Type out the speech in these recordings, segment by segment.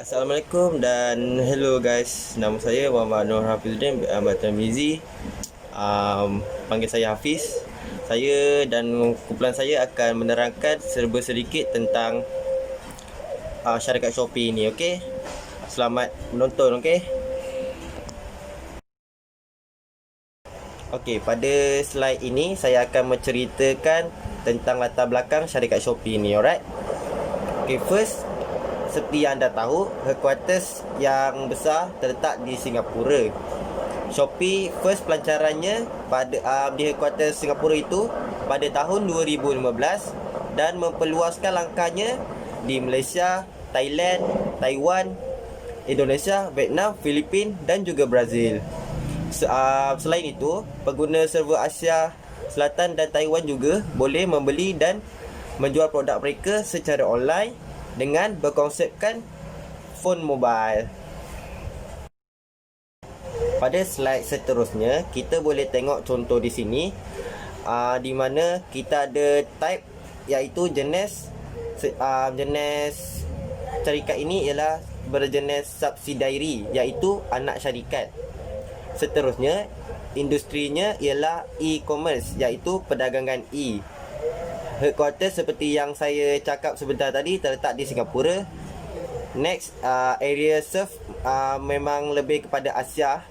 Assalamualaikum dan hello guys. Nama saya Muhammad Nur Hafizuddin Ahmad Tamizi. Panggil saya Hafiz. Saya dan kumpulan saya akan menerangkan serba sedikit tentang syarikat Shopee ini, okey? Selamat menonton, okey? Okey, pada slide ini saya akan menceritakan tentang latar belakang syarikat Shopee ini, alright? Okey, first, seperti yang anda tahu, headquarters yang besar terletak di Singapura. Shopee first pelancarannya di headquarters Singapura itu pada tahun 2015 dan memperluaskan langkahnya di Malaysia, Thailand, Taiwan, Indonesia, Vietnam, Filipina dan juga Brazil. Selain itu, pengguna server Asia Selatan dan Taiwan juga boleh membeli dan menjual produk mereka secara online dengan berkonsepkan phone mobile. Pada slide seterusnya, kita boleh tengok contoh di sini di mana kita ada type iaitu jenis syarikat ini ialah berjenis subsidiary iaitu anak syarikat. Seterusnya, industrinya ialah e-commerce iaitu perdagangan e. Headquarters seperti yang saya cakap sebentar tadi terletak di Singapura. Next, area serve memang lebih kepada Asia.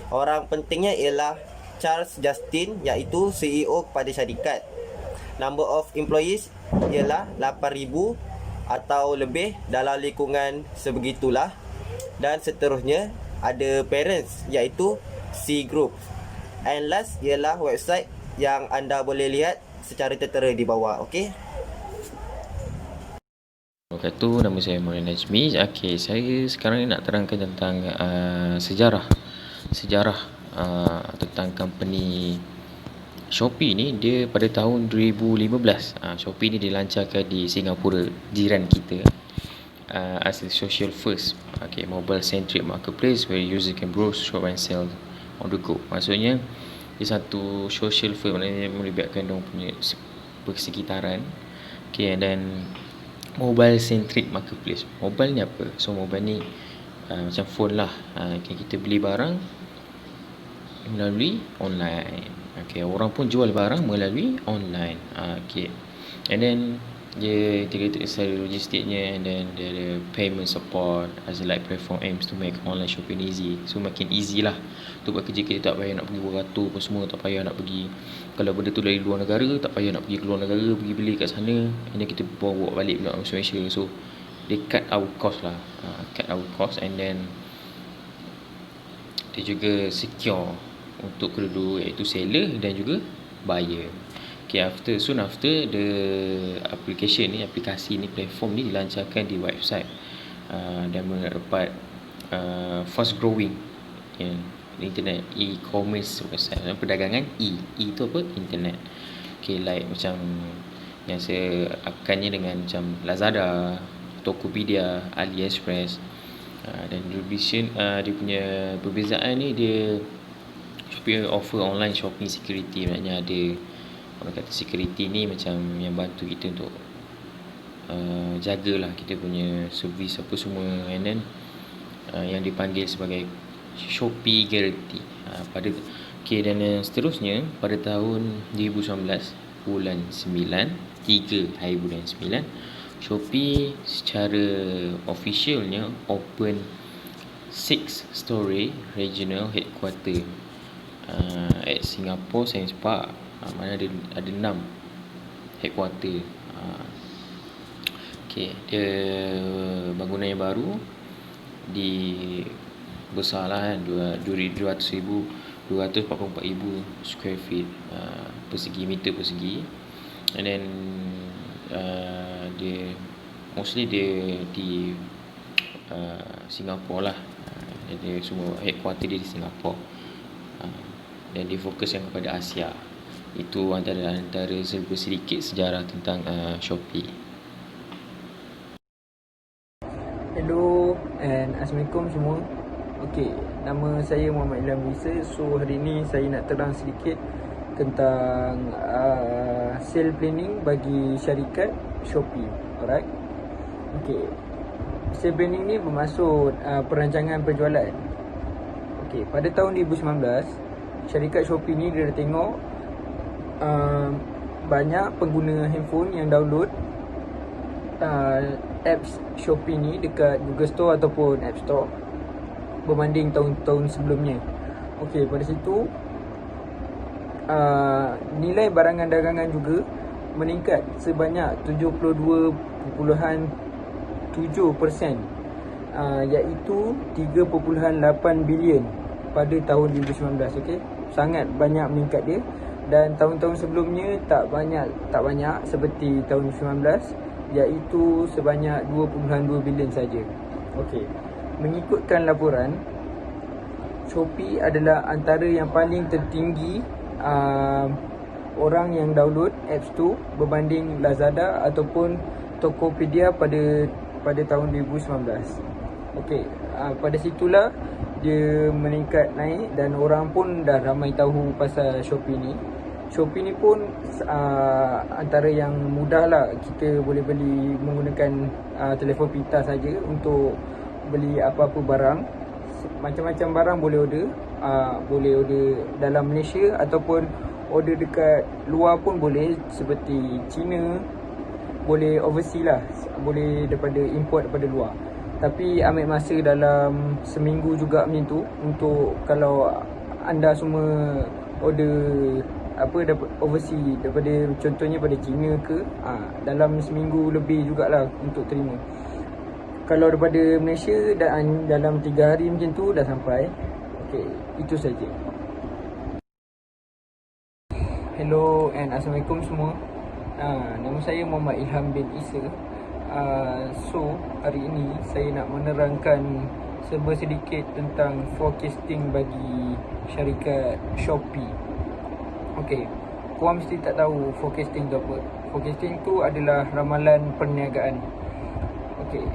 Orang pentingnya ialah Charles Justin iaitu CEO kepada syarikat. Number of employees ialah 8,000 atau lebih dalam lingkungan sebegitulah. Dan seterusnya ada parents iaitu C Group. And last ialah website yang anda boleh lihat secara tertera di bawah, okey? Wabarakatuh, nama saya Maulana Najmi. Okey, saya sekarang ni nak terangkan tentang sejarah tentang company Shopee ni. Dia pada tahun 2015, Shopee ni dilancarkan di Singapura, jiran kita, as a social first, mobile centric marketplace where user can browse, shop and sell on the go. Maksudnya dia satu social first, maknanya melibatkan dia punya persekitaran, and then mobile centric marketplace. Mobile ni apa? So mobile ni macam phone lah. Kita beli barang melalui online. Orang pun jual barang melalui online. And then dia integrated secara logistiknya, and then dia ada payment support as a like platform aims to make online shopping easy. So makin easy lah untuk buat kerja kita, tak payah nak pergi beratur pun semua, tak payah nak pergi, kalau benda tu dari luar negara tak payah nak pergi keluar negara, pergi beli kat sana, and then kita bawa balik pula masuk Malaysia. So they cut our cost lah, and then dia juga secure untuk kedua-dua, iaitu seller dan juga buyer. Soon after the aplikasi ni, platform ni dilancarkan di website, dan mendapat fast growing internet e-commerce website, perdagangan itu apa? Internet. Like macam yang saya akannya dengan macam Lazada, Tokopedia, AliExpress, dan dia punya perbezaan ni, dia Shopee offer online shopping security. Maknanya ada orang kata security ni macam yang bantu kita untuk jagalah kita punya servis apa semua, and then yang dipanggil sebagai Shopee Guarantee. Dan seterusnya pada tahun 2019 bulan 9, 3 hari bulan 9, Shopee secara officialnya open 6 story regional headquarter at Singapore Science Park. Mana ada 6 headquarter. Dia bangunan yang baru di besar lah kan, 244,000 square feet, meter persegi, and then dia mostly dia di Singapore lah. Dia semua headquarter dia di Singapore, dan dia fokuskan kepada Asia. Itu antara sedikit sejarah tentang Shopee. Hello and Assalamualaikum semua. Nama saya Muhammad Ilham Risa. So hari ni saya nak terang sedikit tentang sale planning bagi syarikat Shopee. Alright. Personal branding ni bermaksud perancangan penjualan. Okey, pada tahun 2019, syarikat Shopee ni dia dah tengok banyak pengguna handphone yang download apps Shopee ni dekat Google Store ataupun App Store berbanding tahun-tahun sebelumnya. Okey, pada situ nilai barangan dagangan juga meningkat sebanyak 72.7%, iaitu 3.8 bilion pada tahun 2019. Okey, sangat banyak meningkat dia, dan tahun-tahun sebelumnya tak banyak seperti tahun 2019, iaitu sebanyak 2.2 bilion saja. Okey, mengikutkan laporan, Shopee adalah antara yang paling tertinggi orang yang download apps tu berbanding Lazada ataupun Tokopedia pada tahun 2019. Okey, pada situlah dia meningkat naik dan orang pun dah ramai tahu pasal Shopee ni. Shopee ni pun antara yang mudah lah, kita boleh beli menggunakan telefon pintar saja untuk beli apa-apa barang. Macam-macam barang boleh order, boleh order dalam Malaysia ataupun order dekat luar pun boleh, seperti China, boleh overseas lah, boleh daripada import daripada luar. Tapi ambil masa dalam seminggu juga macam tu, untuk kalau anda semua order overseas daripada, contohnya pada China ke, dalam seminggu lebih jugalah untuk terima. Kalau daripada Malaysia dalam 3 hari macam tu dah sampai. Okey, itu saja. Hello and Assalamualaikum semua. Nama saya Muhammad Ilham bin Isa. So, hari ini saya nak menerangkan sedikit tentang forecasting bagi syarikat Shopee. Okey, korang mesti tak tahu forecasting tu apa. Forecasting tu adalah ramalan perniagaan. Okey,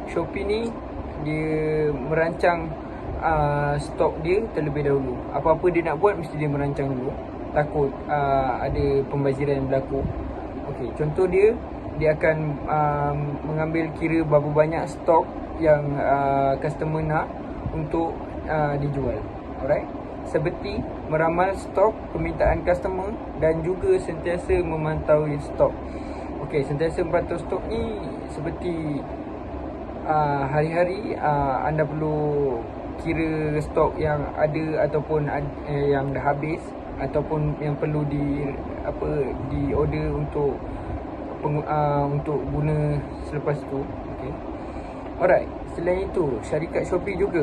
Shopee ni dia merancang stok dia terlebih dahulu. Apa-apa dia nak buat mesti dia merancang dulu, takut ada pembaziran berlaku. Okey, contoh dia akan mengambil kira berapa banyak stok yang customer nak untuk dijual. Alright, seperti meramal stok permintaan customer dan juga sentiasa memantau stok. Okey, sentiasa memantau stok ni seperti hari-hari anda perlu kira stok yang ada ataupun yang dah habis ataupun yang perlu di order untuk guna selepas tu. Okey. Alright, selain itu syarikat Shopee juga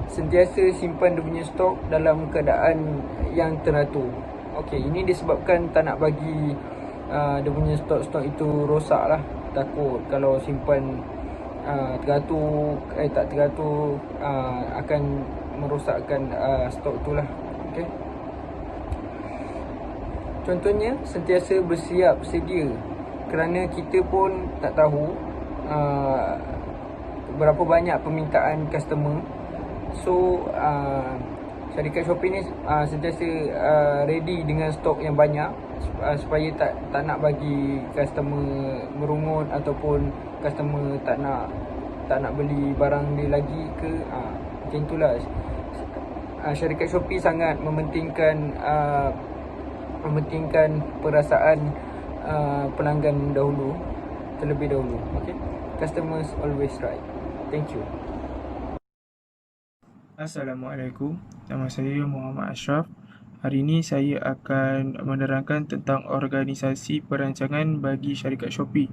sentiasa simpan dia punya stok dalam keadaan yang teratur. Okey, ini disebabkan tak nak bagi dia punya stok-stok itu rosak lah. Takut kalau simpan tak teratur akan merosakkan stok tu lah. Okay. Contohnya sentiasa bersiap sedia, kerana kita pun tak tahu berapa banyak permintaan customer. So syarikat Shopee ni sentiasa ready dengan stok yang banyak, supaya tak nak bagi customer merungut ataupun customer tak nak beli barang dia lagi ke. Macam itulah. Syarikat Shopee sangat mementingkan perasaan pelanggan terlebih dahulu. Okay? Customers always right. Thank you. Assalamualaikum, nama saya Muhammad Ashraf. Hari ini saya akan menerangkan tentang organisasi perancangan bagi syarikat Shopee.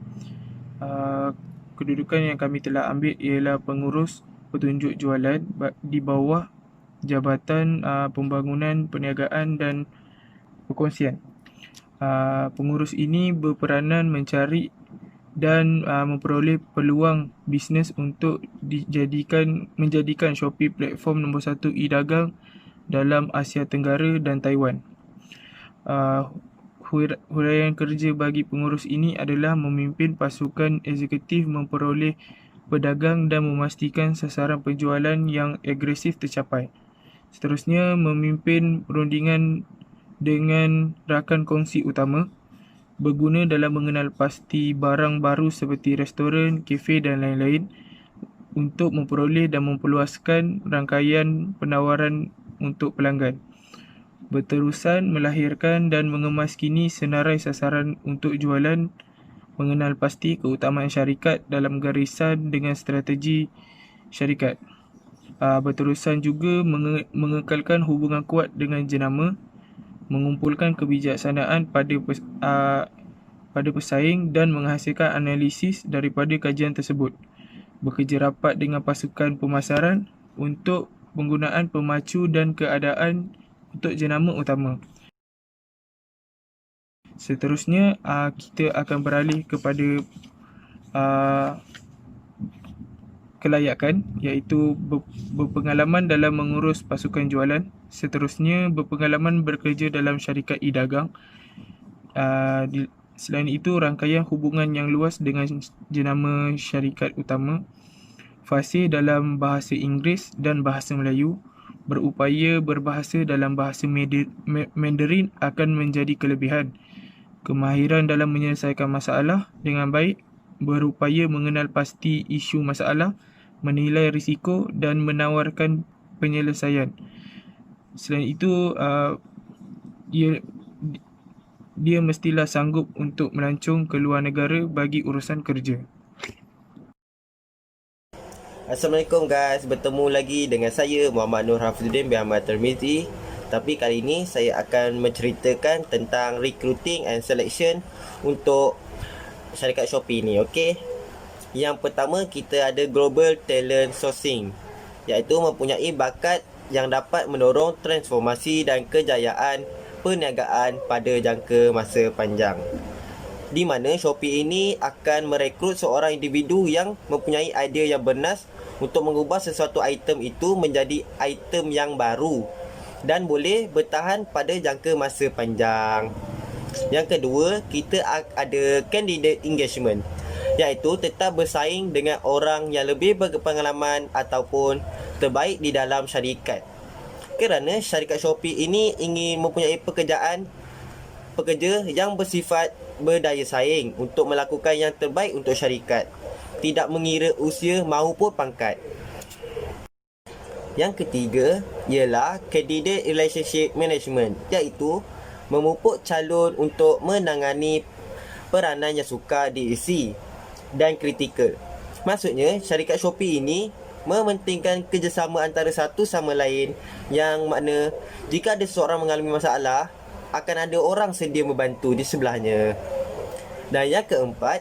Kedudukan yang kami telah ambil ialah pengurus petunjuk jualan di bawah Jabatan Pembangunan Perniagaan dan Perkongsian. Pengurus ini berperanan mencari dan memperoleh peluang bisnes untuk menjadikan Shopee platform nombor 1 e-dagang dalam Asia Tenggara dan Taiwan. Huraian kerja bagi pengurus ini adalah memimpin pasukan eksekutif, memperoleh pedagang dan memastikan sasaran penjualan yang agresif tercapai. Seterusnya, memimpin perundingan dengan rakan kongsi utama. berguna dalam mengenal pasti barang baru seperti restoran, kafe dan lain-lain untuk memperoleh dan memperluaskan rangkaian penawaran untuk pelanggan. Berterusan melahirkan dan mengemaskini senarai sasaran untuk jualan, mengenal pasti keutamaan syarikat dalam garisan dengan strategi syarikat. Berterusan juga mengekalkan hubungan kuat dengan jenama, mengumpulkan kebijaksanaan pada pesaing dan menghasilkan analisis daripada kajian tersebut. Bekerja rapat dengan pasukan pemasaran untuk penggunaan pemacu dan keadaan untuk jenama utama. Seterusnya, kita akan beralih kepada kelayakan, iaitu berpengalaman dalam mengurus pasukan jualan. Seterusnya, berpengalaman bekerja dalam syarikat e-dagang. Selain itu, rangkaian hubungan yang luas dengan jenama syarikat utama. Fasih dalam bahasa Inggeris dan bahasa Melayu. Berupaya berbahasa dalam bahasa Mandarin akan menjadi kelebihan. Kemahiran dalam menyelesaikan masalah dengan baik. Berupaya mengenal pasti isu masalah, menilai risiko dan menawarkan penyelesaian. Selain itu, dia mestilah sanggup untuk melancong ke luar negara bagi urusan kerja. Assalamualaikum guys, bertemu lagi dengan saya Muhammad Nur Hafizuddin bin Ahmad Tirmizi. Tapi kali ini saya akan menceritakan tentang recruiting and selection untuk syarikat Shopee ni, okey. Yang pertama, kita ada global talent sourcing, iaitu mempunyai bakat yang dapat mendorong transformasi dan kejayaan perniagaan pada jangka masa panjang. Di mana Shopee ini akan merekrut seorang individu yang mempunyai idea yang bernas untuk mengubah sesuatu item itu menjadi item yang baru dan boleh bertahan pada jangka masa panjang. Yang kedua, kita ada candidate engagement, iaitu tetap bersaing dengan orang yang lebih berpengalaman ataupun terbaik di dalam syarikat. Kerana syarikat Shopee ini ingin mempunyai pekerja yang bersifat berdaya saing untuk melakukan yang terbaik untuk syarikat, tidak mengira usia maupun pangkat. Yang ketiga ialah candidate relationship management, iaitu memupuk calon untuk menangani peranan yang sukar diisi dan kritikal. Maksudnya, syarikat Shopee ini mementingkan kerjasama antara satu sama lain, yang mana jika ada seorang mengalami masalah, akan ada orang sedia membantu di sebelahnya. Dan yang keempat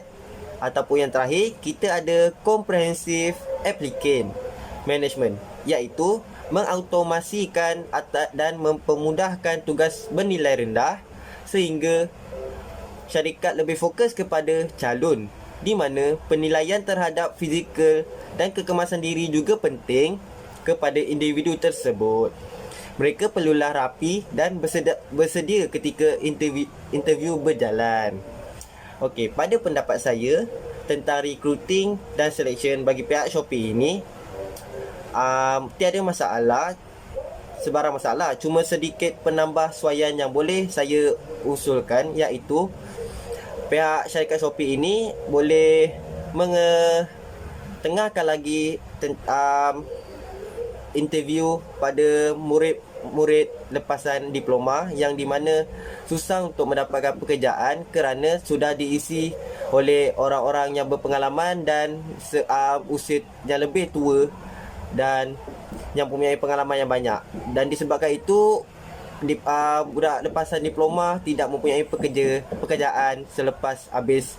ataupun yang terakhir, kita ada comprehensive applicant management, iaitu mengautomasikan dan mempermudahkan tugas bernilai rendah sehingga syarikat lebih fokus kepada calon, di mana penilaian terhadap fizikal dan kekemasan diri juga penting kepada individu tersebut. Mereka perlulah rapi dan bersedia ketika interview berjalan. Okey, pada pendapat saya tentang recruiting dan selection bagi pihak Shopee ini, tiada masalah, sebarang masalah. Cuma sedikit penambahsuaian yang boleh saya usulkan, iaitu pihak syarikat Shopee ini boleh tengahkan lagi interview pada murid lepasan diploma, yang di mana susah untuk mendapatkan pekerjaan kerana sudah diisi oleh orang-orang yang berpengalaman dan usia yang lebih tua dan yang mempunyai pengalaman yang banyak. Dan disebabkan itu, budak lepasan diploma tidak mempunyai pekerjaan selepas habis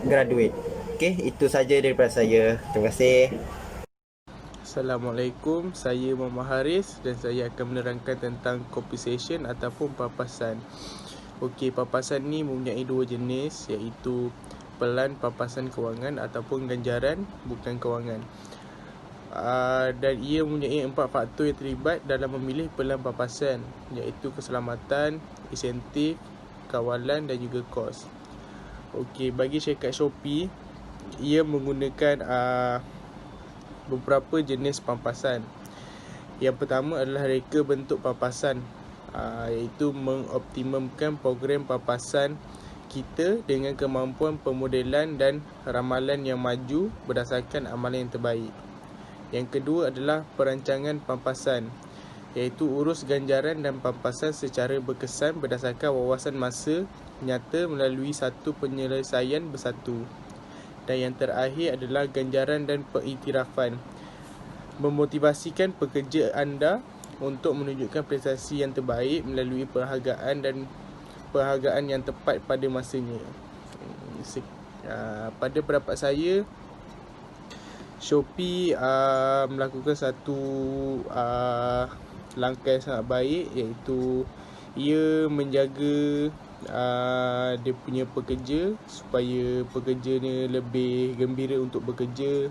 graduate. Okey, itu saja daripada saya. Terima kasih. Assalamualaikum, saya Muhammad Haris dan saya akan menerangkan tentang compensation ataupun papasan. Okey, papasan ni mempunyai dua jenis, iaitu pelan papasan kewangan ataupun ganjaran bukan kewangan. Dan ia mempunyai 4 faktor yang terlibat dalam memilih pelan papasan, iaitu keselamatan, insentif, kawalan dan juga kos. Okey, bagi syarikat Shopee, ia menggunakan beberapa jenis pampasan. Yang pertama adalah reka bentuk pampasan, iaitu mengoptimumkan program pampasan kita dengan kemampuan pemodelan dan ramalan yang maju berdasarkan amalan yang terbaik. Yang kedua adalah perancangan pampasan, iaitu urus ganjaran dan pampasan secara berkesan berdasarkan wawasan masa nyata melalui satu penyelesaian bersatu. Dan yang terakhir adalah ganjaran dan pengiktirafan, memotivasikan pekerja anda untuk menunjukkan prestasi yang terbaik melalui penghargaan yang tepat pada masanya. Pada pendapat saya, Shopee melakukan satu langkah yang sangat baik, iaitu ia menjaga dia punya pekerja supaya pekerjanya lebih gembira untuk bekerja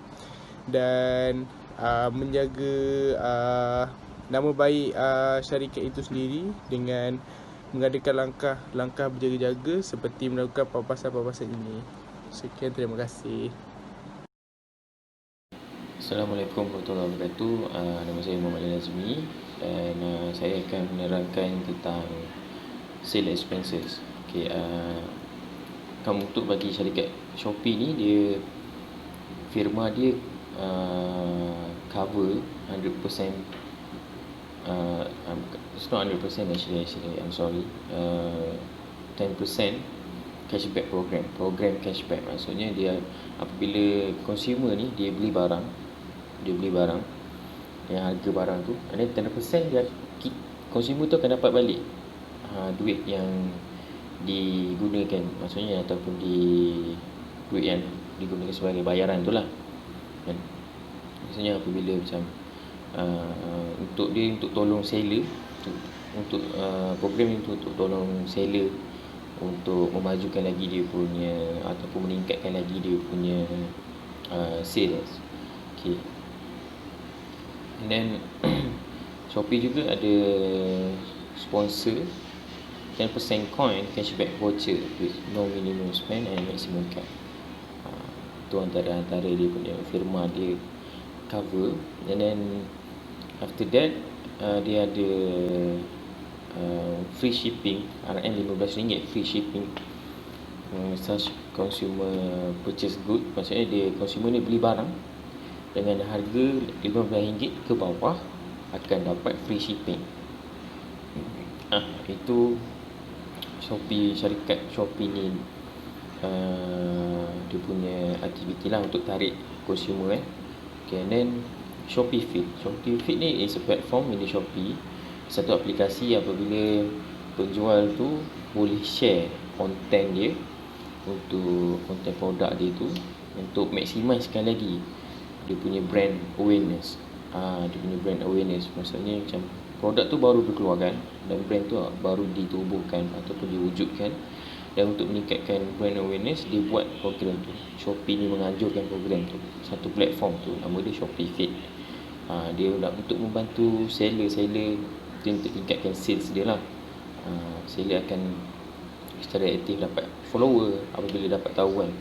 dan menjaga nama baik syarikat itu sendiri dengan mengadakan langkah berjaga-jaga seperti melakukan pampasan-pampasan ini. Sekian, terima kasih. Assalamualaikum warahmatullahi wabarakatuh. Nama saya Muhammad Nazmi dan saya akan menerangkan tentang sale expenses. Kamu untuk bagi syarikat Shopee ni, dia firma dia cover 100%, it's not 100% actually, I'm sorry, 10% cashback program cashback. Maksudnya dia apabila consumer ni dia beli barang yang harga barang tu, and then 10% dia consumer tu akan dapat balik duit yang digunakan, maksudnya ataupun duit yang digunakan sebagai bayaran tu lah kan. Maksudnya apabila macam untuk tolong seller, untuk program itu untuk tolong seller untuk memajukan lagi dia punya ataupun meningkatkan lagi dia punya sales. And then Shopee juga ada sponsor 10% coin cashback voucher with no minimum spend and maximum cap. Itu antara dia punya firma dia cover. And then after that dia ada free shipping, RM15 free shipping. Such consumer purchase good, maksudnya dia consumer ni beli barang dengan harga RM15 ke bawah akan dapat free shipping. Itu Shopee, syarikat Shopee ni dia punya aktiviti lah untuk tarik consumer and then Shopee Feed ni is a platform in the Shopee, satu aplikasi apabila penjual tu boleh share konten dia, untuk konten produk dia tu, untuk maksimalkan lagi dia punya brand awareness. Maksudnya macam produk tu baru dikeluarkan dan brand tu baru ditubuhkan ataupun diwujudkan, dan untuk meningkatkan brand awareness dia buat program tu. Shopee ni menganjurkan program tu, satu platform tu, nama dia Shopee Feed. Dia untuk membantu seller untuk tingkatkan sales dia lah. Seller akan secara aktif dapat follower apabila dapat tahu kan,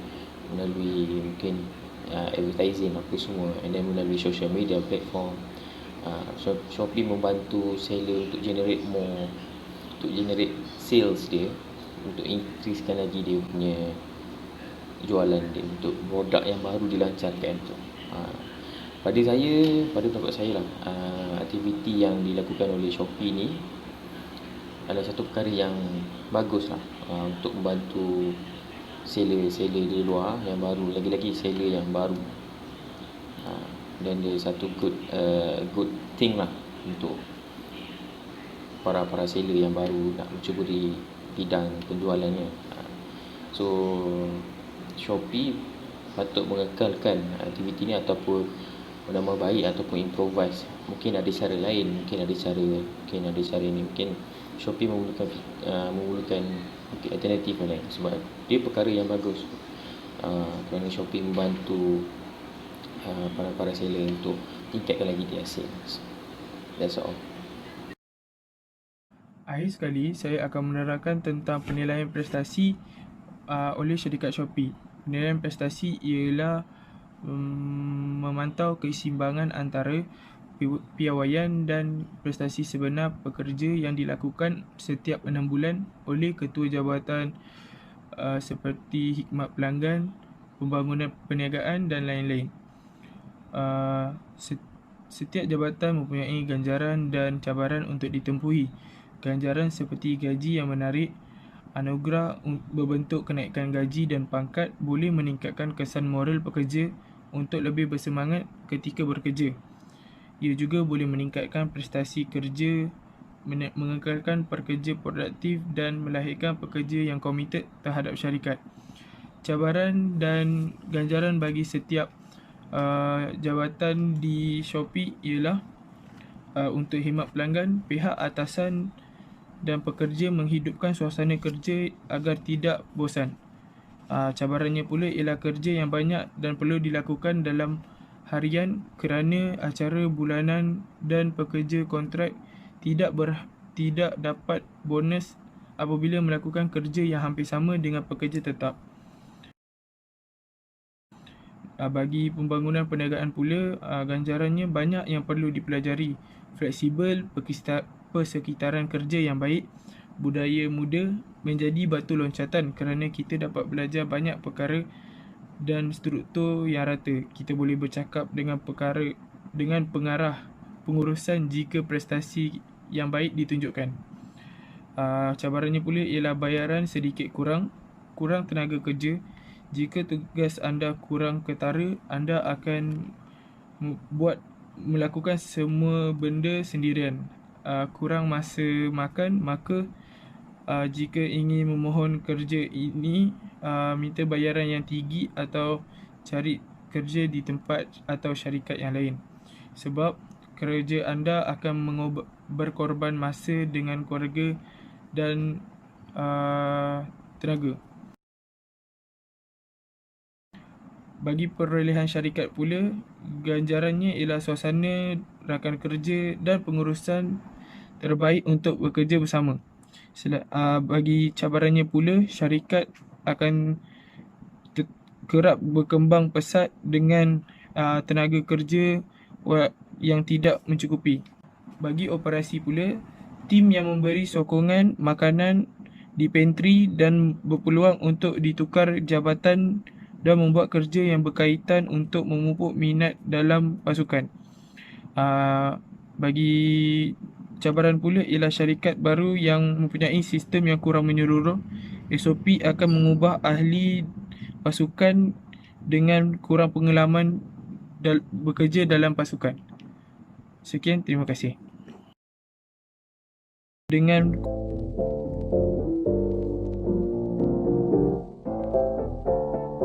melalui mungkin advertising apa semua, and then melalui social media platform. Shopee membantu seller untuk generate sales dia, untuk increasekan lagi dia punya jualan dia untuk produk yang baru dilancarkan tu. Pada pendapat saya lah, aktiviti yang dilakukan oleh Shopee ni adalah satu perkara yang bagus lah, untuk membantu seller di luar yang baru, lagi-lagi seller yang baru. Dan dia satu good thing lah untuk para seller yang baru nak mencuba di bidang penjualannya. So Shopee patut mengekalkan aktiviti ni ataupun nama baik ataupun improvise. Mungkin ada cara lain, mungkin ada cara ni, mungkin Shopee memerlukan alternatif lain, sebab dia perkara yang bagus. Kerana Shopee membantu para seller untuk tingkatkan lagi dia sales. That's all. Akhir sekali, saya akan menerangkan tentang penilaian prestasi oleh syarikat Shopee. Penilaian prestasi ialah memantau keseimbangan antara piawaian dan prestasi sebenar pekerja yang dilakukan setiap 6 bulan oleh Ketua Jabatan seperti khidmat pelanggan, pembangunan perniagaan dan lain-lain. Setiap jabatan mempunyai ganjaran dan cabaran untuk ditempuhi. Ganjaran seperti gaji yang menarik, anugerah berbentuk kenaikan gaji dan pangkat boleh meningkatkan kesan moral pekerja untuk lebih bersemangat ketika bekerja. Ia juga boleh meningkatkan prestasi kerja, mengekalkan pekerja produktif dan melahirkan pekerja yang komited terhadap syarikat. Cabaran dan ganjaran bagi setiap jabatan di Shopee ialah untuk khidmat pelanggan, pihak atasan dan pekerja menghidupkan suasana kerja agar tidak bosan. Cabarannya pula ialah kerja yang banyak dan perlu dilakukan dalam harian kerana acara bulanan dan pekerja kontrak tidak dapat bonus apabila melakukan kerja yang hampir sama dengan pekerja tetap. Bagi pembangunan perniagaan pula, ganjarannya banyak yang perlu dipelajari. Fleksibel, persekitaran kerja yang baik, budaya muda menjadi batu loncatan kerana kita dapat belajar banyak perkara dan struktur yang rata. Kita boleh bercakap dengan pengarah pengurusan jika prestasi yang baik ditunjukkan. Cabarannya pula ialah bayaran sedikit kurang tenaga kerja. Jika tugas anda kurang ketara, anda akan melakukan semua benda sendirian. Kurang masa makan, maka jika ingin memohon kerja ini, minta bayaran yang tinggi atau cari kerja di tempat atau syarikat yang lain. Sebab kerja anda akan berkorban masa dengan keluarga dan tenaga. Bagi perolehan syarikat pula, ganjarannya ialah suasana rakan kerja dan pengurusan terbaik untuk bekerja bersama. Bagi cabarannya pula, syarikat akan kerap berkembang pesat dengan tenaga kerja yang tidak mencukupi. Bagi operasi pula, tim yang memberi sokongan makanan di pantry dan berpeluang untuk ditukar jabatan dan membuat kerja yang berkaitan untuk memupuk minat dalam pasukan. Bagi cabaran pula ialah syarikat baru yang mempunyai sistem yang kurang menyeluruh. SOP akan mengubah ahli pasukan dengan kurang pengalaman bekerja dalam pasukan. Sekian, terima kasih. Dengan